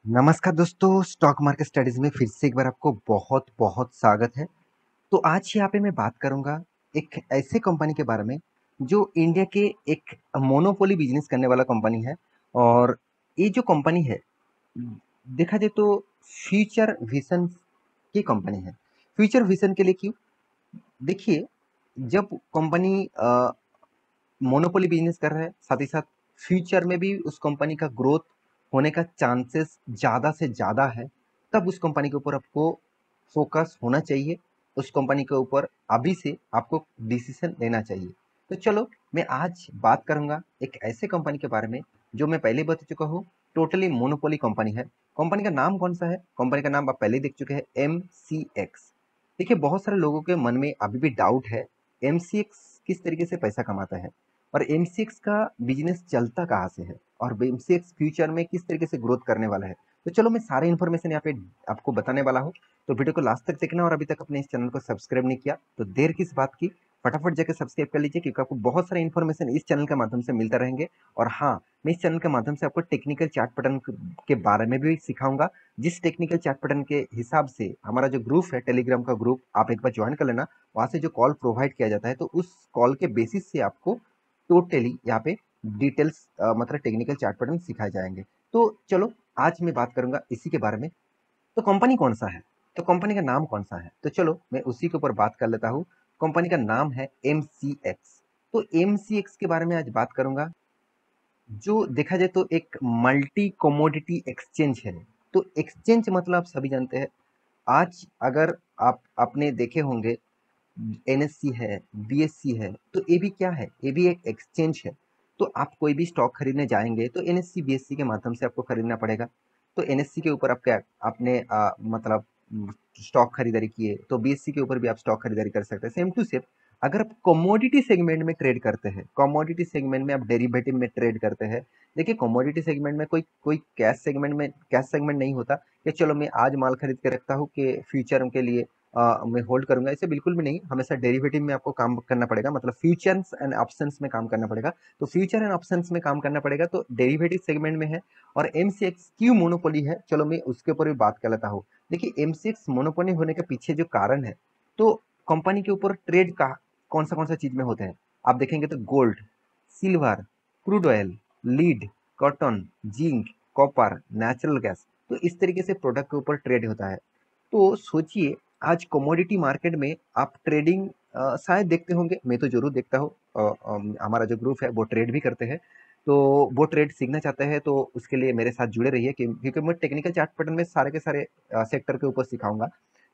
नमस्कार दोस्तों, stock market studies में फिर से एक बार आपको बहुत बहुत स्वागत है। तो आज यहाँ पे मैं बात करूंगा एक ऐसे कंपनी के बारे में जो इंडिया के एक मोनोपोली बिजनेस करने वाला कंपनी है। और ये जो कंपनी है, देखा जाए तो फ्यूचर विजन की कंपनी है। फ्यूचर विजन के लिए क्यों? देखिए, जब कंपनी मोनोपोली बिजनेस कर रहा है, साथ ही साथ फ्यूचर में भी उस कंपनी का ग्रोथ होने का चांसेस ज़्यादा से ज़्यादा है, तब उस कंपनी के ऊपर आपको फोकस होना चाहिए। उस कंपनी के ऊपर अभी से आपको डिसीजन लेना चाहिए। तो चलो, मैं आज बात करूंगा एक ऐसे कंपनी के बारे में जो मैं पहले बता चुका हूँ, टोटली मोनोपोली कंपनी है। कंपनी का नाम कौन सा है? कंपनी का नाम आप पहले देख चुके हैं, MCX। देखिए, बहुत सारे लोगों के मन में अभी भी डाउट है, MCX किस तरीके से पैसा कमाता है और MCX का बिजनेस चलता कहाँ से है और MCX फ्यूचर में किस तरीके से ग्रोथ करने वाला है। तो चलो, मैं सारे इन्फॉर्मेशन यहाँ पे आपको बताने वाला हूँ। तो वीडियो को लास्ट तक देखना, और अभी तक अपने इस चैनल को सब्सक्राइब नहीं किया तो देर किस बात की, फटाफट जाकर सब्सक्राइब कर लीजिए, क्योंकि आपको बहुत सारे इन्फॉर्मेशन इस चैनल के माध्यम से मिलता रहेंगे। और हाँ, मैं इस चैनल के माध्यम से आपको टेक्निकल चार्ट पैटर्न के बारे में भी सिखाऊंगा। जिस टेक्निकल चार्ट पैटर्न के हिसाब से हमारा जो ग्रुप है, टेलीग्राम का ग्रुप, आप एक बार ज्वाइन कर लेना। वहाँ से जो कॉल प्रोवाइड किया जाता है, तो उस कॉल के बेसिस से आपको टोटली यहाँ पे डिटेल्स, मतलब टेक्निकल चार्ट पैटर्न सिखाए जाएंगे। तो चलो, आज मैं बात करूंगा इसी के बारे में। तो कंपनी कौन सा है, तो कंपनी का नाम कौन सा है, तो चलो मैं उसी के ऊपर बात कर लेता हूँ। कंपनी का नाम है MCX। तो MCX के बारे में आज बात करूंगा। जो देखा जाए तो एक मल्टी कमोडिटी एक्सचेंज है। तो एक्सचेंज मतलब आप सभी जानते हैं। आज अगर आप आपने देखे होंगे, NSE है, BSE है, तो ये भी क्या है? ये भी एक एक्सचेंज है। तो आप कोई भी स्टॉक खरीदने जाएंगे तो NSE BSE के माध्यम से आपको खरीदना पड़ेगा। तो NSE के ऊपर आप क्या, आपने मतलब स्टॉक खरीदारी किए, तो BSE के ऊपर भी आप स्टॉक खरीदारी कर सकते हैं, सेम टू सेम। अगर आप कमोडिटी सेगमेंट में ट्रेड करते हैं, कमोडिटी सेगमेंट में आप डेरिवेटिव में ट्रेड करते हैं। देखिए, कमोडिटी सेगमेंट में कोई कोई कैश सेगमेंट नहीं होता कि चलो मैं आज माल खरीद के रखता हूँ कि फ्यूचर के लिए मैं होल्ड करूंगा। ऐसे बिल्कुल भी नहीं, हमेशा डेरिवेटिव में आपको काम करना पड़ेगा, मतलब फ्यूचर्स एंड ऑप्शंस में काम करना पड़ेगा। तो फ्यूचर एंड ऑप्शंस में काम करना पड़ेगा, तो डेरिवेटिव सेगमेंट में है। और MCX क्यों मोनोपोली है, चलो मैं उसके ऊपर भी बात कर लेता हूँ। देखिए, MCX मोनोपोली होने के पीछे जो कारण है, तो कंपनी के ऊपर ट्रेड का कौन सा चीज में होते हैं, आप देखेंगे तो gold, silver, crude oil, lead, cotton, zinc, copper, natural gas, तो इस तरीके से प्रोडक्ट के ऊपर ट्रेड होता है। तो सोचिए, आज कमोडिटी मार्केट में आप ट्रेडिंग शायद देखते होंगे, मैं तो जरूर देखता हूँ। हमारा जो ग्रुप है वो ट्रेड भी करते हैं। तो वो ट्रेड सीखना चाहते हैं तो उसके लिए मेरे साथ जुड़े रहिए, क्योंकि मैं टेक्निकल चार्ट पैटर्न में सारे के सारे सेक्टर के ऊपर सिखाऊंगा।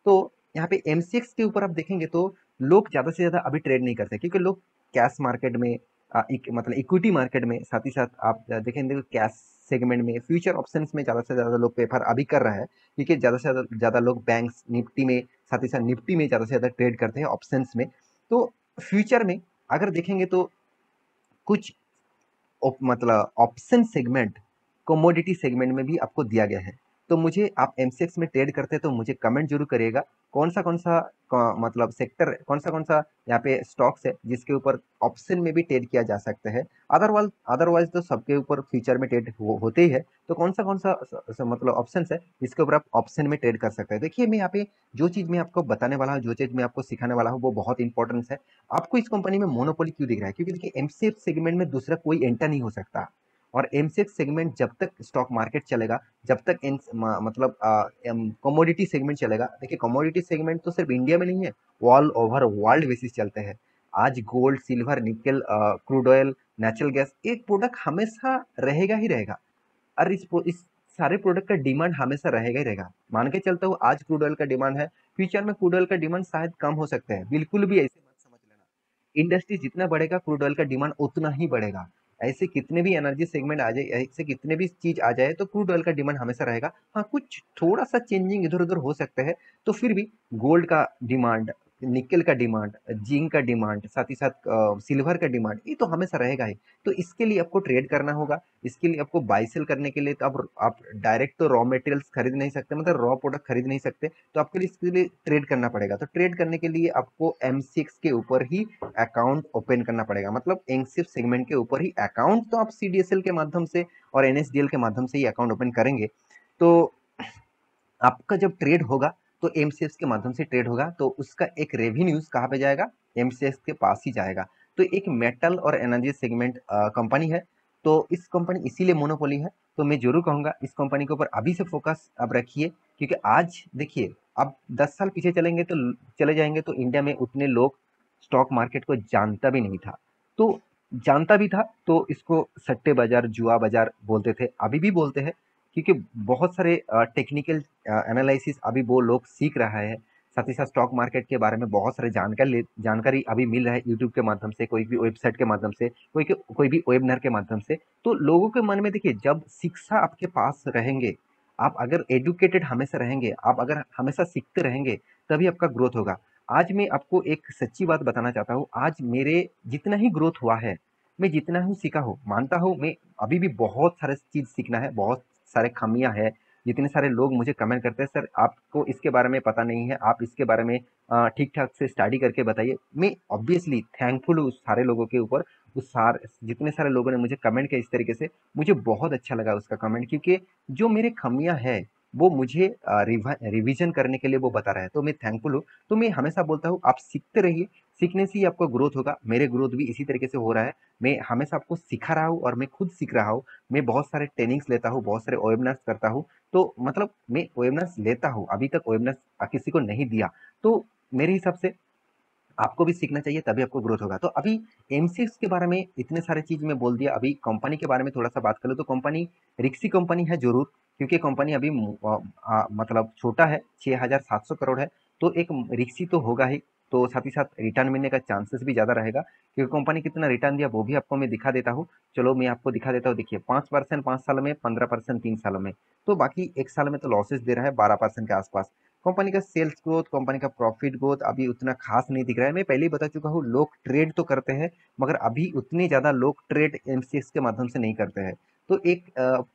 तो यहाँ पे MCX के ऊपर आप देखेंगे तो लोग ज़्यादा से ज़्यादा अभी ट्रेड नहीं करते, क्योंकि लोग कैश मार्केट में, मतलब इक्विटी मार्केट में, साथ ही साथ आप देखेंगे कैश सेगमेंट में, फ्यूचर ऑप्शंस में ज़्यादा से ज़्यादा लोग प्रेफर अभी कर रहा है। क्योंकि ज़्यादा से ज़्यादा लोग बैंक्स निफ्टी में, साथ ही साथ निफ्टी में ज़्यादा से ज़्यादा ट्रेड करते हैं ऑप्शंस में। तो फ्यूचर में अगर देखेंगे तो कुछ मतलब ऑप्शन सेगमेंट कमोडिटी सेगमेंट में भी आपको दिया गया है। तो मुझे, आप MCX में ट्रेड करते हैं तो मुझे कमेंट जरूर करिएगा, मतलब सेक्टर, कौन सा यहाँ पे स्टॉक्स है जिसके ऊपर ऑप्शन में भी ट्रेड किया जा सकता है। अदरवाइज तो सबके ऊपर फ्यूचर में ट्रेड होते ही है। तो मतलब ऑप्शन है जिसके ऊपर आप ऑप्शन में ट्रेड कर सकते हैं। देखिए, मैं यहाँ पे जो चीज मैं आपको बताने वाला हूँ, जो चीज मैं आपको सिखाने वाला हूँ, वो बहुत इंपॉर्टेंट है। आपको इस कंपनी में मोनोपोली क्यों दिख रहा है? क्योंकि देखिए, MCX सेगमेंट में दूसरा कोई एंटर नहीं हो सकता। और MCX सेगमेंट जब तक स्टॉक मार्केट चलेगा, जब तक मतलब कमोडिटी सेगमेंट चलेगा। देखिए, कमोडिटी सेगमेंट तो सिर्फ इंडिया में नहीं है, ऑल ओवर वर्ल्ड बेसिस चलते हैं। आज गोल्ड, सिल्वर, निकल, क्रूड ऑयल, नेचुरल गैस, एक प्रोडक्ट हमेशा रहेगा ही रहेगा। और इस सारे प्रोडक्ट का डिमांड हमेशा रहेगा ही रहेगा। मान के चलता हूँ, आज क्रूड ऑयल का डिमांड है, फ्यूचर में क्रूड ऑयल का डिमांड शायद कम हो सकता है, बिल्कुल भी ऐसे मत समझ लेना। इंडस्ट्री जितना बढ़ेगा, क्रूड ऑयल का डिमांड उतना ही बढ़ेगा। ऐसे कितने भी एनर्जी सेगमेंट आ जाए, ऐसे कितने भी चीज आ जाए, तो क्रूड ऑयल का डिमांड हमेशा रहेगा। हाँ, कुछ थोड़ा सा चेंजिंग इधर उधर हो सकता है। तो फिर भी गोल्ड का डिमांड, निकल का डिमांड, जिंक का डिमांड, साथ ही साथ सिल्वर का डिमांड, ये तो हमेशा रहेगा ही। तो इसके लिए आपको ट्रेड करना होगा। इसके लिए आपको बाई सेल करने के लिए, तो आप डायरेक्ट तो रॉ मटेरियल्स खरीद नहीं सकते, मतलब रॉ प्रोडक्ट खरीद नहीं सकते। तो आपके लिए इसके लिए ट्रेड करना पड़ेगा। तो ट्रेड करने के लिए आपको MCX के ऊपर ही अकाउंट ओपन करना पड़ेगा, मतलब MCX सेगमेंट के ऊपर ही अकाउंट। तो आप CDSL के माध्यम से और NSDL के माध्यम से ही अकाउंट ओपन करेंगे। तो आपका जब ट्रेड होगा तो एमसीएक्स के माध्यम से ट्रेड होगा, तो उसका एक रेवेन्यूज कहाँ पे जाएगा? एमसीएक्स के पास ही जाएगा। तो एक मेटल और एनर्जी सेगमेंट कंपनी है, तो इस कंपनी इसीलिए मोनोपोली है। तो मैं जरूर कहूंगा इस कंपनी के ऊपर अभी से फोकस अब रखिए, क्योंकि आज देखिए, अब 10 साल पीछे चलेंगे तो चले जाएंगे तो इंडिया में उतने लोग स्टॉक मार्केट को जानता भी नहीं था। तो जानता भी था तो इसको सट्टे बाजार, जुआ बाजार बोलते थे, अभी भी बोलते हैं, क्योंकि बहुत सारे टेक्निकल एनालिसिस अभी वो लोग सीख रहा है। साथ ही साथ स्टॉक मार्केट के बारे में बहुत सारे जानकारी अभी मिल रहा है यूट्यूब के माध्यम से, कोई भी वेबसाइट के माध्यम से, कोई भी वेबिनार के माध्यम से। तो लोगों के मन में देखिए, जब शिक्षा आपके पास रहेंगे, आप अगर एडुकेटेड हमेशा रहेंगे, आप अगर हमेशा सीखते रहेंगे, तभी आपका ग्रोथ होगा। आज मैं आपको एक सच्ची बात बताना चाहता हूँ, आज मेरे जितना ही ग्रोथ हुआ है, मैं जितना ही सीखा हूँ, मानता हूँ मैं अभी भी बहुत सारे चीज सीखना है, बहुत सारे खामियां है। जितने सारे लोग मुझे कमेंट करते हैं, सर आपको इसके बारे में पता नहीं है, आप इसके बारे में ठीक ठाक से स्टडी करके बताइए। मैं ऑब्वियसली थैंकफुल हूँ उस सारे लोगों के ऊपर, उस सारे जितने सारे लोगों ने मुझे कमेंट किया इस तरीके से, मुझे बहुत अच्छा लगा उसका कमेंट, क्योंकि जो मेरे खामियां है वो मुझे रिवीजन करने के लिए वो बता रहा है, तो मैं थैंकफुल हूँ। तो मैं हमेशा बोलता हूँ आप सीखते रहिए, सीखने से ही आपका ग्रोथ होगा। मेरे ग्रोथ भी इसी तरीके से हो रहा है, मैं हमेशा आपको सिखा रहा हूँ और मैं खुद सीख रहा हूँ। मैं बहुत सारे ट्रेनिंग्स लेता हूँ, बहुत सारे वेबिनार्स करता हूँ, तो मतलब मैं वेबिनार्स लेता हूँ, अभी तक वेबिनार्स किसी को नहीं दिया। तो मेरे हिसाब से आपको भी सीखना चाहिए, तभी आपको ग्रोथ होगा। तो अभी एमसीएक्स के बारे में इतने सारे चीज मैं बोल दिया, अभी कंपनी के बारे में थोड़ा सा बात कर लो तो कंपनी रिक्सी कंपनी है जरूर, क्योंकि कंपनी अभी मतलब छोटा है, 6,700 करोड़ है, तो एक रिक्सी तो होगा ही। तो साथ ही साथ रिटर्न मिलने का चांसेस भी ज्यादा रहेगा, क्योंकि कंपनी कितना रिटर्न दिया वो भी आपको मैं दिखा देता हूँ। चलो मैं आपको दिखा देता हूँ, देखिए 5% 5 साल में, 15% 3 सालों में, तो बाकी एक साल में तो लॉसेस दे रहा है 12% के आसपास। कंपनी का सेल्स ग्रोथ, कंपनी का प्रॉफिट ग्रोथ अभी उतना खास नहीं दिख रहा है। मैं पहले ही बता चुका हूँ, लोग ट्रेड तो करते हैं, मगर अभी उतने ज्यादा लोग ट्रेड एमसीएक्स के माध्यम से नहीं करते हैं। तो एक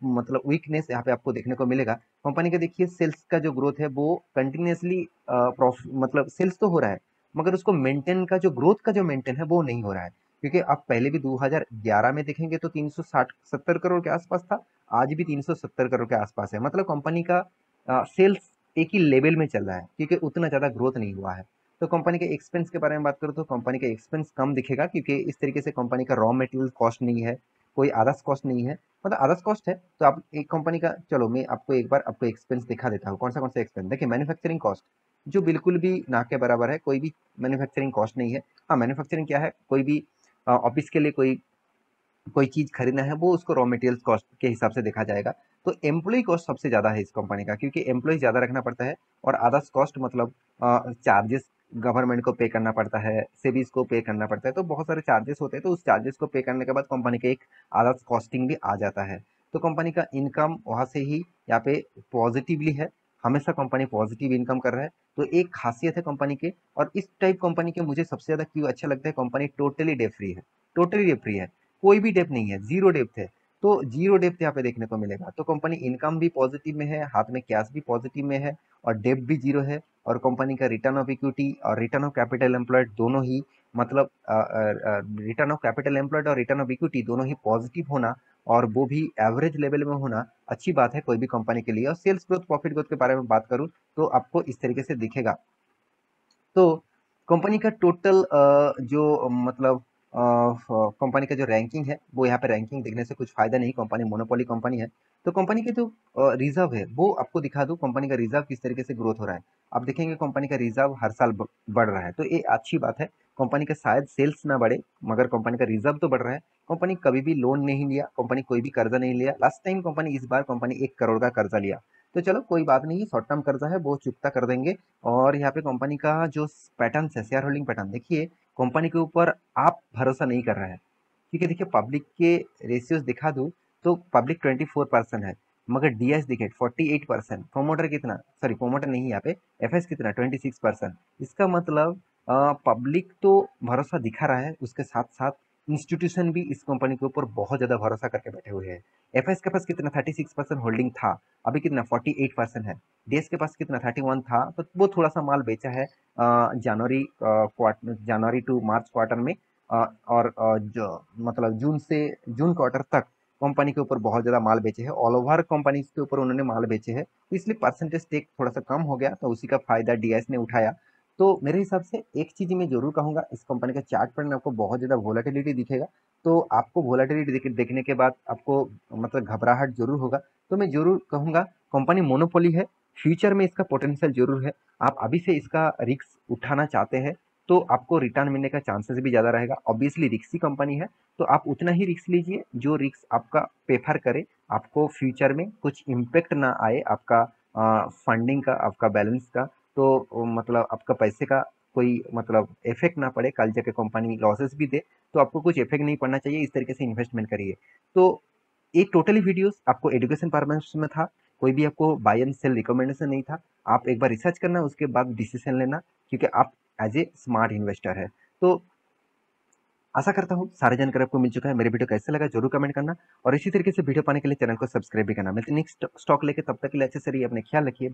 मतलब वीकनेस यहाँ पे आपको देखने को मिलेगा। कंपनी का देखिए सेल्स का जो ग्रोथ है वो कंटिन्यूसली मतलब सेल्स तो हो रहा है, मगर उसको मेंटेन का जो ग्रोथ का जो मेंटेन है वो नहीं हो रहा है। क्योंकि आप पहले भी 2011 में देखेंगे तो 360-70 करोड़ के आसपास था, आज भी 370 करोड़ के आसपास है। मतलब कंपनी का सेल्स एक ही लेवल में चल रहा है, क्योंकि उतना ज़्यादा ग्रोथ नहीं हुआ है। तो कंपनी के एक्सपेंस के बारे में बात करूँ तो कंपनी का एक्सपेंस कम दिखेगा, क्योंकि इस तरीके से कंपनी का रॉ मटेरियल कॉस्ट नहीं है, कोई अदर्स कॉस्ट नहीं है, मतलब अदर्स कॉस्ट है। तो आप एक कंपनी का, चलो मैं आपको एक बार आपको एक्सपेंस दिखा देता हूँ, कौन सा एक्सपेंस। देखिए मैन्युफैक्चरिंग कॉस्ट जो बिल्कुल भी ना के बराबर है, कोई भी मैन्युफैक्चरिंग कॉस्ट नहीं है। हाँ, मैन्युफैक्चरिंग क्या है, कोई भी ऑफिस के लिए कोई कोई चीज खरीदना है वो उसको रॉ मटेरियल कॉस्ट के हिसाब से देखा जाएगा। तो एम्प्लॉय कॉस्ट सबसे ज्यादा है इस कंपनी का, क्योंकि एम्प्लॉय ज्यादा रखना पड़ता है। और अदर्स कॉस्ट मतलब चार्जेस गवर्नमेंट को पे करना पड़ता है, सेविस को पे करना पड़ता है, तो बहुत सारे चार्जेस होते हैं। तो उस चार्जेस को पे करने के बाद कंपनी का एक अदर्स कॉस्टिंग भी आ जाता है। तो कंपनी का इनकम वहां से ही यहाँ पे पॉजिटिवली है, हमेशा कंपनी पॉजिटिव इनकम कर रहा है। तो एक खासियत है कंपनी के। और इस टाइप कंपनी के मुझे सबसे ज्यादा क्यों अच्छा लगता है, कंपनी टोटली डेट फ्री है, टोटली डेट फ्री है, कोई भी डेप्थ नहीं है, जीरो डेप्थ है। तो जीरो डेप्थ यहाँ पे देखने को मिलेगा। तो कंपनी इनकम भी पॉजिटिव में है, हाथ में कैश भी पॉजिटिव में है, और डेप्थ भी जीरो है। और कंपनी का रिटर्न ऑफ इक्विटी और रिटर्न ऑफ कैपिटल एम्प्लॉयड दोनों ही, मतलब रिटर्न ऑफ कैपिटल एम्प्लॉयड और रिटर्न ऑफ इक्विटी दोनों ही पॉजिटिव होना, और वो भी एवरेज लेवल में होना अच्छी बात है कोई भी कंपनी के लिए। और सेल्स ग्रोथ, प्रॉफिट ग्रोथ के बारे में बात करूँ तो आपको इस तरीके से दिखेगा। तो कंपनी का टोटल जो मतलब कंपनी का जो रैंकिंग है, वो यहाँ पे रैंकिंग देखने से कुछ फायदा नहीं, कंपनी मोनोपोली कंपनी है। तो कंपनी के जो रिजर्व है वो आपको दिखा दूं, कंपनी का रिजर्व किस तरीके से ग्रोथ हो रहा है। आप देखेंगे कंपनी का रिजर्व हर साल बढ़ रहा है, तो ये अच्छी बात है। कंपनी का शायद सेल्स ना बढ़े, मगर कंपनी का रिजर्व तो बढ़ रहा है। कंपनी कभी भी लोन नहीं लिया, कंपनी कोई भी कर्जा नहीं लिया। लास्ट टाइम कंपनी, इस बार कंपनी 1 करोड़ का कर्जा लिया, तो चलो कोई बात नहीं, शॉर्ट टर्म कर्जा है वो चुकता कर देंगे। और यहाँ पे कंपनी का जो पैटर्न है, शेयर होल्डिंग पैटर्न देखिए, कंपनी के ऊपर आप भरोसा नहीं कर रहे हैं, क्योंकि देखिए पब्लिक के रेशियोज दिखा दूं तो पब्लिक 24% है, मगर डीएस देखिए 48%, प्रोमोटर कितना, सॉरी प्रोमोटर नहीं यहाँ पे, एफएस कितना 26%। इसका मतलब पब्लिक तो भरोसा दिखा रहा है, उसके साथ साथ इंस्टीट्यूशन भी इस कंपनी के ऊपर बहुत ज्यादा भरोसा करके बैठे हुए हैं। एफएस के पास कितना 36% होल्डिंग था, अभी कितना 48% है। डीएस के पास कितना 31 था, तो वो थोड़ा सा माल बेचा है जनवरी क्वार्टर, जनवरी टू मार्च क्वार्टर में, और जो मतलब जून से जून क्वार्टर तक कंपनी के ऊपर बहुत ज़्यादा माल बेचे हैं, ऑल ओवर कंपनीज के ऊपर उन्होंने माल बेचे हैं, तो इसलिए परसेंटेज टेक थोड़ा सा कम हो गया, तो उसी का फायदा डीएस ने उठाया। तो मेरे हिसाब से एक चीज़ मैं जरूर कहूँगा, इस कंपनी का चार्ट पर आपको बहुत ज़्यादा वोलेटिलिटी दिखेगा, तो आपको वोलेटिलिटी देखने के बाद आपको मतलब घबराहट जरूर होगा। तो मैं जरूर कहूँगा कंपनी मोनोपोली है, फ्यूचर में इसका पोटेंशियल जरूर है। आप अभी से इसका रिस्क उठाना चाहते हैं तो आपको रिटर्न मिलने का चांसेस भी ज़्यादा रहेगा। ऑब्वियसली रिस्की कंपनी है, तो आप उतना ही रिस्क लीजिए जो रिस्क आपका प्रेफर करे, आपको फ्यूचर में कुछ इम्पेक्ट ना आए आपका फंडिंग का, आपका बैलेंस का, तो मतलब आपका पैसे का कोई मतलब इफेक्ट ना पड़े, कल जाके कंपनी लॉसेस भी दे तो आपको कुछ इफेक्ट नहीं पड़ना चाहिए। इस तरीके से इन्वेस्टमेंट करिए। तो ये टोटली वीडियोस आपको एजुकेशन पर्पस में था, कोई भी आपको बाय एंड सेल रिकमेंडेशन नहीं था। आप एक बार रिसर्च करना, उसके बाद डिसीजन लेना, क्योंकि आप एज ए स्मार्ट इन्वेस्टर है। तो आशा करता हूँ सारे जानकारी आपको मिल चुका है। मेरे वीडियो कैसे लगा जरूर कमेंट करना, और इसी तरीके से वीडियो पाने के लिए चैनल को सब्सक्राइब भी करना। मिलते नेक्स्ट स्टॉक लेके, तब तक के लिए अच्छे से रहिए, अपने ख्याल रखिए।